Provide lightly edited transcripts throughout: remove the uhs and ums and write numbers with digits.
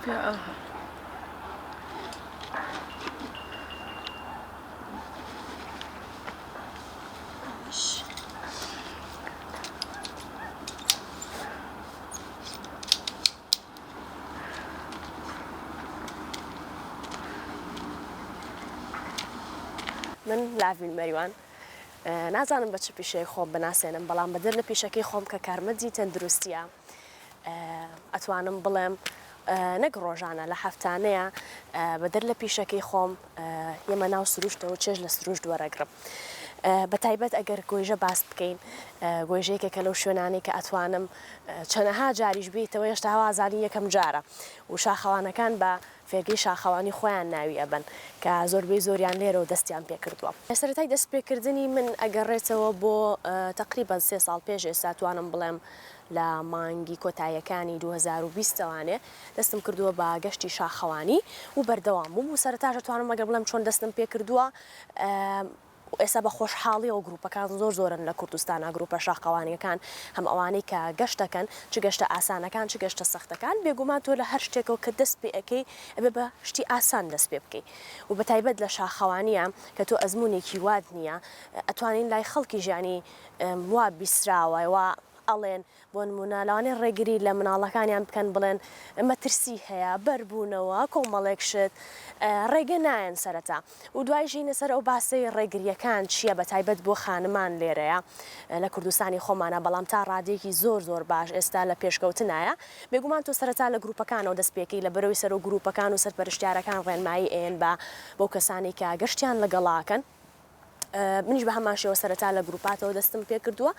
يا من لاوین مەریوان نازانم بە چ پیشەی خۆم بناسێنم بەڵام بەدەر لە پیشەکەی خۆم کە کارمەندی تەندروستیە ئەتوانم بڵێم نەک ڕۆژانە لە هەفتانەیە بەدەر لە پیشەکەی خۆم ئێمە ناو سروشتەوە چێژ لە سروشت وەرەگرم بە تایبەت ئەگەر گۆیژە باس بکەین گۆیژەیەکە لەو شوێنانی کە ئەتوانم چەنەها جاریش بیتەوە هێشتا هەوازانی یەکەم جارە و شاخەوانەکان بە فێرگەی شاخەوانی خۆیان ناوی ئەبن کە زۆربەی زۆریان لێرەوە دەستیان پێکردووە سەرەتای دەست پێکردنی من ئەگەڕێتەوە بۆ تقریبا 3 ساڵ پێش ئێستا توانم بڵێم لە مانگی کۆتاییەکانی 2020وانێ دەستم کردووە بە گەشتی شاخەوانی و بەردەوام بوو سەرەتاش توانم ئەگەر بڵێم چۆن دەستم پێ کردووە ئێستا بە خۆشحاڵیەوە گروپەکان زۆرن لە کوردستانە گروپە شاخەوانیەکان هەم ئەوانەی کە گەشتەکەن چ گەشتە ئاسانەکان چ گەشتە سەختەکان بێگومان تۆ لە هەر شتێکەوە کە دەست پێ ئەەکەی ئەبێ بە شتی ئاسان دەست پێ بکەیت و بە تایبەت لە شاخەوانیە کە تۆ ئەزمونێکی واد نییە ئەتوانین لای خەڵکی ژیانی وا بیسراوەوە ئەڵێن بۆ نمونە لەوانەیە ڕێگری لە مناڵەکانیان بکەن بڵێن مەترسی هەیە بەربوونەوە کۆمەڵێک شت ڕێگە نایەن سەرەتا و دوای ژینە سەر ئەو باسی ڕێگریەکان چییە بە تایبەت بۆ خانمان لێرەیە لە کوردستانی خۆمانە بەڵام تا ڕادێکی زۆر باش ئێستا لە پێشکەوتنایە بێگومان تۆ سەرەتا لە گروپەکانەوە دەست پێکەی لە بەرەوەی سەر و گروپەکان و سەرپەرشتیارەکان ڕێنمایی ئێن بۆ کەسانی کە گەشتیان لەگەڵاکەن منیش بە هەمان شێوە سەرەتا لە گروپاتەوە دەستم پێ کردووە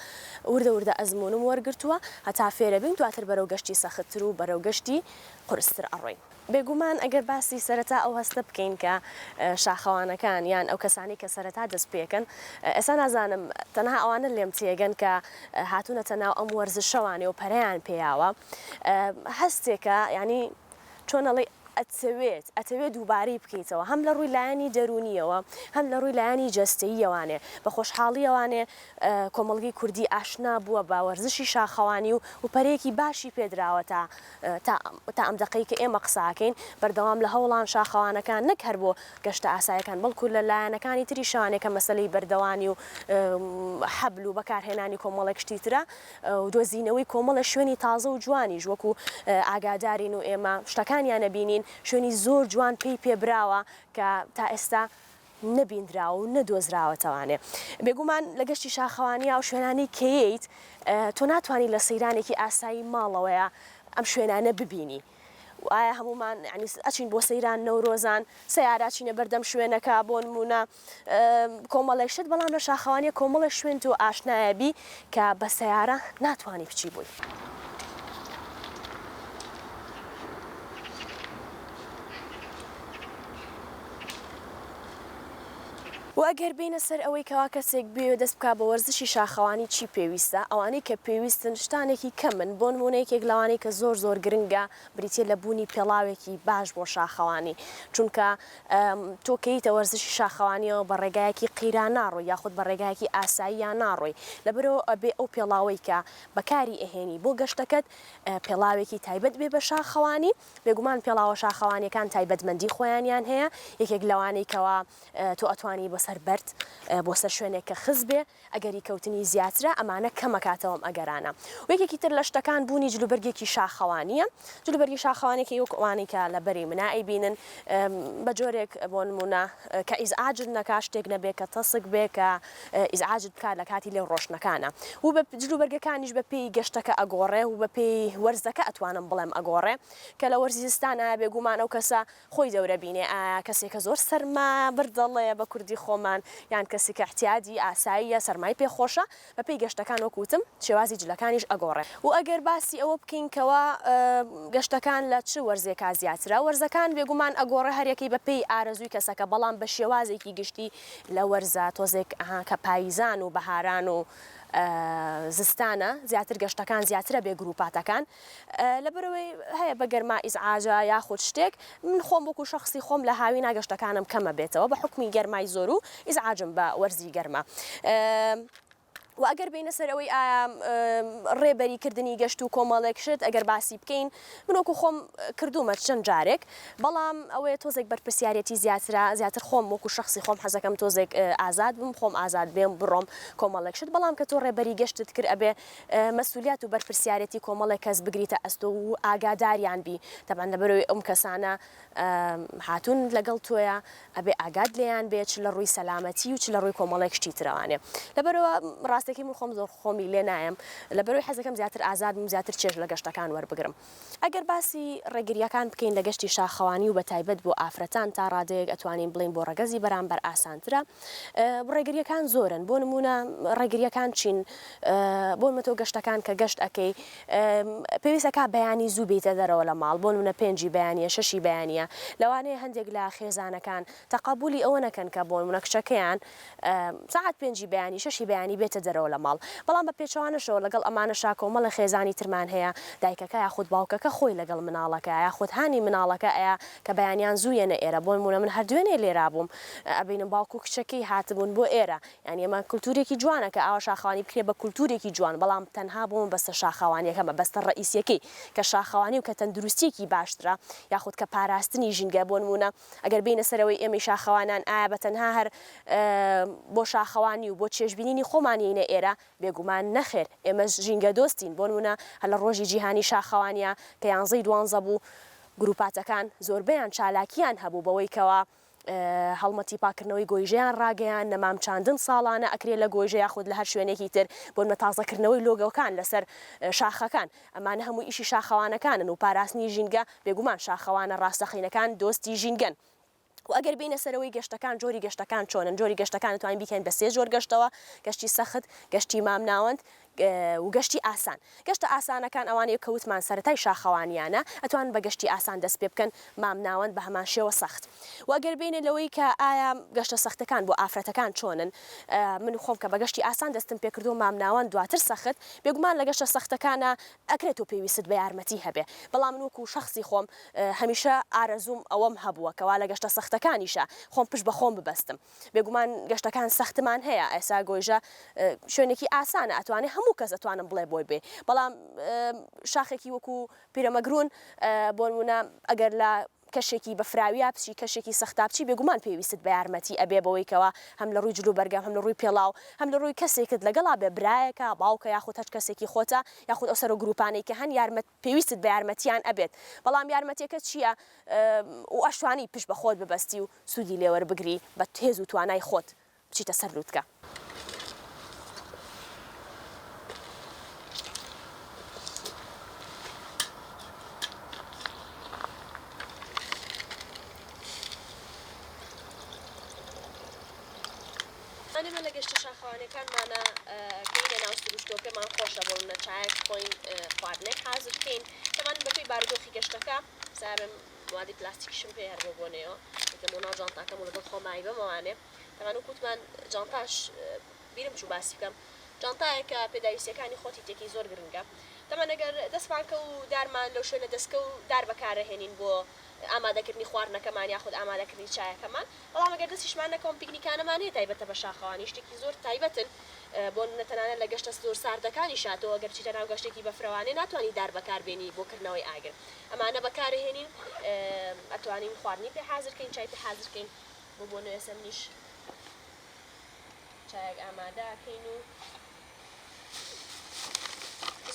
وردە ئەزمونم وەرگرتووە هەتا فێرە بین دواتر بەرەو گەشتی سەختتر و بەرەو گەشتی قورستر ئەڕۆین بێگومان ئەگەر باسی سەرەتا ئەو هەستە بکەین کە شاخەوانەکان یان ئەو کەسانی کە سەرەتا دەست پێکەن ئێستا نازانم تەنها ئەوانە لێم تێگەن کە هاتوونەتە ناو ئەم وەرزشەوانێ و پەرەیان پێیاوە هەستێکە ینی چۆنەڵی ئەتەوێت دووبارەی بکەیتەوە هەم لە ڕووی لایەنی دەرونیەوە هەم لە ڕووی لایەنی جەستەییەوانێ بە خۆشحاڵیەوانێ کۆمەڵگەی کوردی ئاشنا بووە با وەرزشی شاخەوانی و پەرەیەکی باشی پێدراوە تا ئەم دەقەی کە ئێمە قساکەین بەردەوام لە هەوڵان شاخەوانەکان نەک هەر بۆ گەشتە ئاسایەکان بەڵکو لە لایەنەکانی تری شوانێکە مەسەلەی بەردەوانی و حەبل و بەکارهێنانی کۆمەڵێک شتی ترە و دۆزینەوەی کۆمەڵە شوێنی تازە و جوانیش وەکو ئاگادارین و ئێمە شتەکانیان نەبینین شوێنی زۆر جوان پێی پێبراوە کە تا ئێستا نەبیندراوە و نەدۆزراوەتەوانێ بێگومان لە گەشتی شاخەوانیە و شوێنانی کەیت تۆ ناتوانانی لە سەیرانێکی ئاسایی ماڵەوەیە ئەم شوێنانە ببینی ئایا هەمومان ئەچین بۆ سەیران نەورۆزان سەیاراچینە بەردەم شوێنەکە بۆ نمونە کۆمەڵێک شت بەڵام لە شاخەوانیە کۆمەڵە شوێن تۆ ئاشنایەبی کە بە سەیارە ناتوانانی بچی بووی و ئەگەر بینە سەر ئەوەی کەوا کەسێک بێ دەست بکە بە وەرزشی شاخەوانی چی پێویستە ئەوانەی کە پێویستن شتانێکی کەمن بۆ نمونەیەکێک لەوانەی کە زۆر گرنگە بریتە لە بوونی پێڵاوێکی باش بۆ شاخەوانی چونکە تۆکەیتە وەرزشی شاخەوانیەوە بە ڕێگایەکی قیران ناڕۆی یاخود بە ڕێگایەکی ئاساییان ناڕۆی لەبەرەوە ئەبێ ئەو پێڵاوەی کە بەکاری ئەهێنی بۆ گەشتەکەت پێڵاوێکی تایبەت بێ بە شاخەوانی بێگومان پێڵاوە شاخەوانیەکان تایبەتمەندی خۆیانیان هەیە یەکێک لەوانەی کەوا تۆ ئەتوانی بەسەر بەرد بۆ سەر شوێنێک کە خز بێ ئەگەری کەوتنی زیاترە ئەمانە کەمەکاتەوەم ئەگەرانە و یەکێکی تر لە شتەکان بوونی جلوبەرگێکی شاخەوانیە جلوبەرگی شاخەوانێکی وەکوانی کە لە بەری منای بینن بە جۆرێک بۆ نمونە کە ئیزعاجت نەکا شتێک نەبێ کە تەسک بێ کە ئیزعاجت بکات لە کاتی لێ ڕۆشنەکانە و بە جلوبەرگەکانیش بە پێی گەشتەکە ئەگۆڕێ و بە پێی وەرزەکە ئەتوانم بڵێم ئەگۆڕێ کە لە وەرزستانە بێگومان ئەو کەسە خۆی دەورە بینێ کەسێکە زۆر سەرما بردەڵێ بە کوردی خۆمان یان کەسێک احتیاجی ئاساییە سەرمای پێخۆشە بە پێی گەشتەکان وەکوتم شێوازی جلەکانیش ئەگۆڕێ و ئەگەر باسی ئەوە بکەین کەوا گەشتەکان لە چ وەرزێکا زیاترە وەرزەکان بێگومان ئەگۆڕێ هەرێکی بە پێی ئارەزووی کەسەکە بەڵام بە شێوازێکی گشتی لە وەرزە تۆزێک کە پاییزان و بەهاران و زستانە زیاتر گەشتەکان زیاترە بێ گروپاتەکان لەبەرەوەی هەیە بە گەرما ئیزعاجە یاخود شتێک من خۆم وەکو شەخصی خۆم لە هاوینا گەشتەکانم کەمە بێتەوە بە حکمی گەرمای زۆر و ئیزعاجم بە وەرزی گەرمە و ئەگەر بینە سەر ئەوەی ڕێبەریکردنی گەشت و کۆمەڵێکشت ئەگەر باسی بکەین منۆکو خۆم کردومە چەند جارێک بەڵام ئەوەیە تۆزێک بەرپرسیارەتی زیاتر خۆم وەکو شخصی خۆم حەزەکەم تۆزێک ئازاد بم خۆم ئازاد بێم بڕۆم کۆمەڵێکشت بەڵام کە تۆ ڕێبەری گەشتت کرد ئەبێ مەسئولیت و بەرپرسیارەتی کۆمەڵێک کەس بگریتە ئەستۆ و ئاگاداریان بی تەبەن لەبەرەوەی ئەم کەسانە هاتوون لەگەڵ تۆیە ئەبێ ئاگاد لێیان بێت چ لە ڕووی سەلامەتی و چ لە ڕووی کۆمەڵێک شتی ترەوانێ لەبەرەوە ڕاستەکەی من خۆم زۆر خۆمی لێ نایم لەبەرەوەی حەزەکەم زیاتر ئازادم زیاتر چێژ لە گەشتەکان وەربگرم ئەگەر باسی ڕێگریەکان بکەین لە گەشتی شاخەوانی و بە تایبەت بۆ ئافرەتان تا ڕادەیەک ئەتوانین بڵین بۆ ڕەگەزی بەرامبەر ئاسانترە ڕێگریەکان زۆرن بۆ نمونە ڕێگریەکان چین بۆ مەتۆ گەشتەکان کە گەشت ئەەکەی پێویستەکە بەیانی زوو بیتە دەرەوە لە ماڵ بۆ نمونە 5 بەیانیە 6 بەیانیە لەوانەیە هەندێک لە خێزانەکان تەقابولی ئەوە نەکەن کە بۆ نمونە کچەکەیان ساعت 5 بەیانی 6 بەیانی بێتە دەرەوە لە ماڵ بەڵام بە پێچوانەشەوە لەگەڵ ئەمانەشا کۆمەڵە خێزانی ترمان هەیە دایکەکە یاخود باوکەکە خۆی لەگەڵ مناڵەکە یاخود هانی مناڵەکە ئەیە کە بەیانیان زوویەنە ئێرە بۆ نمونە من هەردوێنێ لێرا بووم ئەبینم باوکو کچەکەی هاتبوون بۆ ئێرە یعنی ئەمە کولتورێکی جوانە کە ئاوا شاخەوانی بکرێ بە کولتورێکی جوان بەڵام تەنها بۆم بەستە شاخەوانیەکەمە بەستە ڕئیسیەکەی کە شاخەوانی و کە تەندروستیەکی باشترە یاخود کە پاراستنی ژینگە بۆ نمونە ئەگەر بینە سەرەوەی ئێمەی شاخەوانان ئایا بە تەنها هەر بۆ شاخەوانی و بۆ چێژبینینی خۆمانینە ئێرە بێگومان نەخێر ئێمە ژینگە دۆستین بۆ نمونە هەر لە ڕۆژی جیهانی شاخەوانیە کە 11 بوو گروپاتەکان زۆربەیان چالاکیان هەبوو بەوەی کەوە هەڵمەتی پاکردنەوەی گۆیژەیان ڕاگەیان نەمام چاندن ساڵانە ئەکرێ لە گۆیژە یاخود لە هەر شوێنێکی تر بۆ تازەکردنەوەی لۆگەکان لەسەر شاخەکان ئەمانە هەموو ئیشی شاخەوانەکانن و پاراستنی ژینگە بێگومان شاخەوانە ڕاستەخینەکان دۆستی ژینگەن و ئەگەر بینە سەرەوەی گەشتەکان جۆری گەشتەکان چۆنن جۆری گەشتەکان توانین بیکەین بە 3 جۆر گەشتەوە گەشتی سەخت گەشتی مامناوەند و گەشتی ئاسان گەشتە ئاسانەکان ئەوانەیە کەوتمان سەرەتای شاخەوانیانە ئەتوان بە گەشتی ئاسان دەست پێ بکەن مامناوەند بە هەمان شێوە سەخت و ئەگەر بینێ لەوەی کە ئایا گەشتە سەختەکان بۆ ئافرەتەکان چۆنن من خۆم کە بە گەشتی ئاسان دەستم پێکردو مامناوەند دواتر سەخت بێگومان لە گەشتە سەختەکانە ئەکرێت و پێویست بە یارمەتی هەبێ بەڵام وەکو شخصی خۆم هەمیشە ئارەزوم ئەوەم هەبووە کەوا لە گەشتە سەختەکانیشە خۆم پشت بە خۆم ببەستم بێگومان گەشتەکان سەختمان هەیە ئێستا گۆیژە شوێنێکی ئاسانە ئەتوانێت هەموو کەس ئەتوانم بڵێ بۆی بێ بەڵام شاخێکی وەکو پیرەمەگرون بۆ نمونە ئەگەر لە کەشێکی بەفراویە بچی کەشێکی سەختا بچی بێگومان پێویست بە یارمەتی ئەبێ بەوەیکەوە هەم لە ڕووی جلو بەرگەم هەم لە ڕووی پێڵاو هەم لە ڕووی کەسێکت لەگەڵا بێ برایەکە باوکە یاخود هەر کەسێکی خۆتە یاخود ئەو سەر و گروپانەی کە هەن پێویست بە یارمەتیان ئەبێت بەڵام یارمەتێکە چییە و ئەشتوانی پشت بە خۆت ببەستی و سوودی لێوەربگری بە تێز و توانای خۆت بچیتە سەر لووتکە ئەمە لە گەشتە شاخەوانەکانمانە کەینە ناو سروشتۆ پێمان خۆشە بۆ منە چایەک خۆین خواردنێک حازر بکەین تەمان بەپێی بارودۆخی گەشتەکە سارم موادی پلاستیکیشم پێ هەر بۆنەوە دەمە ناو جانتاکەم و لەگەڵ خۆمایی بەمەوانێ تەمان وکوتمان جانتاش بیرم چوو باسی بکەم جانتایە کە پێداویستیەکانی خۆتی تێکی زۆر گرنگە تەمان ئەگەر دەستپاکە و دارمان لەو شوێنە دەستکە و دار بەکارەهێنین بۆ ئامادەکردنی خواردنەکەمان یاخود ئامادەکردنی چایەکەمان بەڵام ئەگەر دەستیشمان نەکەم پیکنیکانەمانەیە تایبەتە بە شاخەوانی شتێکی زۆر تایبەتن بۆ نەتەنانە لە گەشتە زۆر ساردەکانی شاتەوە ئەگەر چیتە ناو گەشتێکی بەفرەوانێ ناتوانانی دار بەکاربێنی بۆکردنەوەی ئاگر ئەمانە بەکارهێنین ئەتوانین خواردنی پێ حازرکەین چای پێ حازرکەین بۆ نوێسە منیش چایەک ئامادەکەین و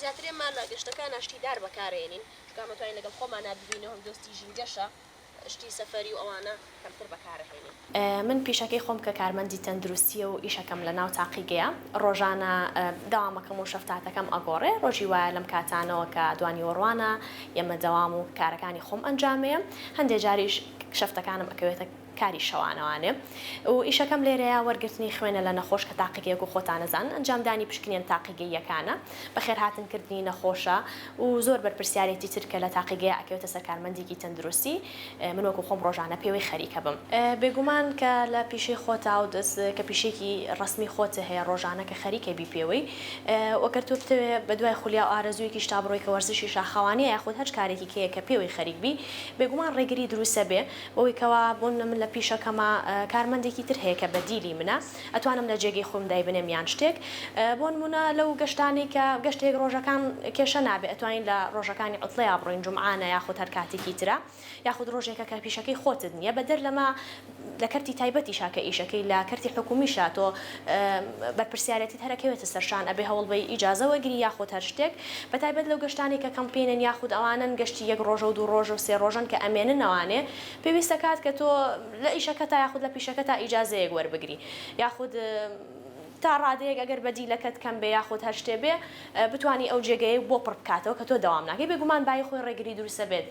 زیاترێمان لە گەشتەکان ناشتی دار بەکارێنین چکامەتوانین لەگەڵ خۆمان نبینەوە هەم دۆستی ژینگەشە شتی سەفەری و ئەوانە کەمتر بەکارهێنین من پیشەکەی خۆم کە کارمەندی تەندروستیە و ئیشەکەم لە ناو تاقیگەیە ڕۆژانە داوامەکەم و شەفتاتەکەم ئەگۆڕێ ڕۆژی وایە لەم کاتانەوە کە دوانی وەڕوانە یەمە دەوام و کارەکانی خۆم ئەنجامەیە هەندێک جاریش شەفتەکانم ئەکەوێتە کاری شەوانەوانێ و ئیشەکەم لێرەیە وەرگرتنی خوێنە لە نەخۆش کە تاقیگەیەک و خۆتانەزان ئەنجامدانی پشکنێن تاقیگەیەکانە بەخێرهاتنکردنی نەخۆشە و زۆر بەرپرسیارەتی ترکە لە تاقیگەیە ئەکەوێتە سەر کارمەندێکی تەندروستی من وەکو خۆم ڕۆژانە پێوەی خەریکە بم بێگومان کە لە پیشەی خۆتا و دەست کە پیشێکی ڕسمی خۆتە هەیە ڕۆژانە کە خەریکە بی پێوەی وەکە تۆ بتەوێت بە دوای خولیا و ئارەزوویەکی شتا بڕۆی کە وەرزشی شاخەوانیە یاخود هەر کارێکی کەیە کە پێوەی خەریک بی بێگومان ڕێگری دروستە بێ بۆی کەوا بۆ من لە پیشەکەمە کارمەندێکی تر هەیە کە بەدیلی منە ئەتوانم لە جێگەی خۆم دایبنێم یان شتێک بۆ نمونە لەو گەشتانی کە گەشتێک ڕۆژەکان کێشە نابێ ئەتوانین لە ڕۆژەکانی عوتڵەیە بڕۆین جومعانە یاخود هەر کاتێکی ترە یاخود ڕۆژێکە کە پیشەکەی خۆتت نییە بەدەر لەمە لە کەرتی تایبەتی شاکە ئیشەکەی لە کەرتی حکومی شاتۆ بەرپرسیارەتیت هەرەکەوێتە سەرشان ئەبێ هەوڵ بەی ئیجازە وەرگری یاخود هەر شتێک بەتایبەت لەو گەشتانی کە کەمپێنن یاخود ئەوانن گەشتی یەک ڕۆژە و دوو ڕۆژ و سێ ڕۆژن کە ئەمێنن ئەوانێ پێویستە کات کە تۆ لە ئیشەکە تا یاخود لە پیشەکە تا ئیجازەیەک وەربگری یاخود تا ڕادەیەک ئەگەر بەدیلەکەت کەم بێ یاخود هەر شتێ بێ بتانی ئەو جێگەیە بۆ پڕ بکاتەوە کە تۆ دەوام ناکەی بێگومان بای خۆی ڕێگری دروستە بێت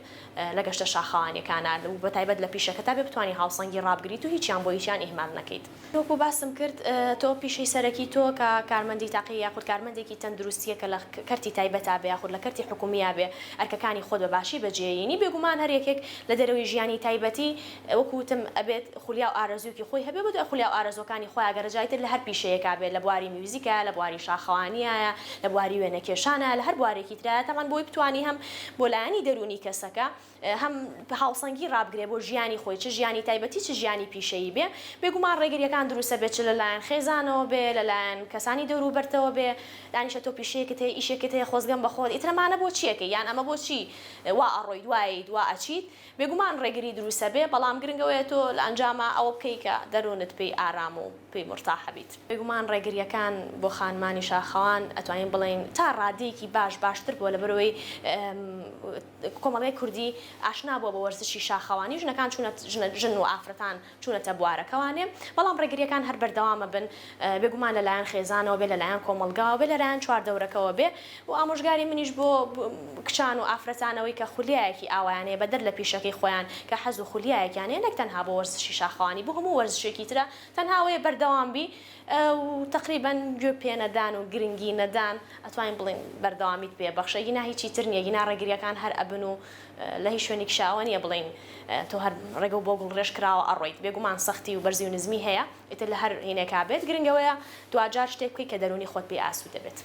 لە گەشتە شاخەوانیەکانە و بەتایبەت لە پیشەکە تا بێ بتوانانی هاوسەنگی ڕابگریت و هیچیان بۆ هیچیان ئیهمال نەکەیت وەکو باسم کرد تۆ پیشەی سەرەکی تۆ کە کارمەندی تاقی یاخود کارمەندێکی تەندروستیە کە لە کەرتی تایبەتا بێ یاخود لە کەرتی حکومیە بێ ئەرکەکانی خۆت بەباشی بەجێهێنی بێگومان هەر یەکێک لە دەرەوەی ژیانی تایبەتی وەکوتم ئەبێت خولیا و ئارەزووکی خۆی هەبێ بۆ خولیا و ئارەزوەکانی خۆی ئەگەرەجایتر لە هەر پیشەیەکا بێت لە بواری میوزیکە لە بواری شاخەوانیایە لە بواری وێنەکێشانە لە هەر بوارێکی ترایە تەمان بۆی بتوانی هەم بۆ لایەنی دەرونی کەسەکە هەم هاوسەنگی ڕابگرێ بۆ ژیانی خۆی چ ژیانی تایبەتی چ ژیانی پیشەیی بێ بێگومان ڕێگریەکان دروستە بێت چ لەلایەن خێزانەوە بێ لەلایەن کەسانی دەوروبەرتەوە بێ دانیشە تۆ پیشەیەکت هەیە ئیشێکت هەیە خۆزگەم بە خۆت ئیترەمانە بۆ چیەکە یان ئەمە بۆچی وا ئەڕۆی دوایی دوا ئەچیت بێگومان ڕێگری دروستە بێ بەڵام گرنگەوەیە تۆ لە ئەنجامە ئەوە بکەی کە دەرونت پێی ئارام و پێی مرتاحە بیت بێگومان ڕێگریەکان بۆ خانمانی شاخەوان ئەتوانین بڵین تا ڕادەیەکی باشتر بووە لە بەرەوەی کۆمەڵگەی کوردی ئاشنا بووە بە وەرزشی شاخەوانی ژنەکان ژن و ئافرەتان چوونەتە بوارەکەوانێ بەڵام ڕێگریەکان هەر بەردەوامە بن بێگومان لەلایەن خێزانەوە بێ لەلایەن کۆمەلگاوە بێ لەلایەن چواردەورەکەوە بێ و ئامۆژگاری منیش بۆ کچان و ئافرەتانەوەی کە خولیایەکی ئاوایانەیە بەدەر لە پیشەکەی خۆیان کە حەز و خولیایەکیانەیە نەک تەنها بۆ وەرزشی شاخەوانی بۆ هەموو وەرزشێکی ترە تەنها ئەوەیە بەردەوام بی و تقریبا گوێ پێ نەدان و گرنگی نەدان ئەتوانین بڵین بەردەوامیت پێ بەخشە گینا هیچی تر نییە گینا ڕێگریەکان هەر ئەبن و لە هیچ شوێنێک شاوە نیە بڵین تۆ هەر ڕێگە و بۆ گوڵڕێژ کراوە ئەڕۆیت بێگومان سەختی و بەرزی و نزمی هەیە ئیتر لە هەر هینێکا بێت گرنگەوەیە دوجار شتێک بکەی کە دەرونی خۆت پێ ئاسوودە بێت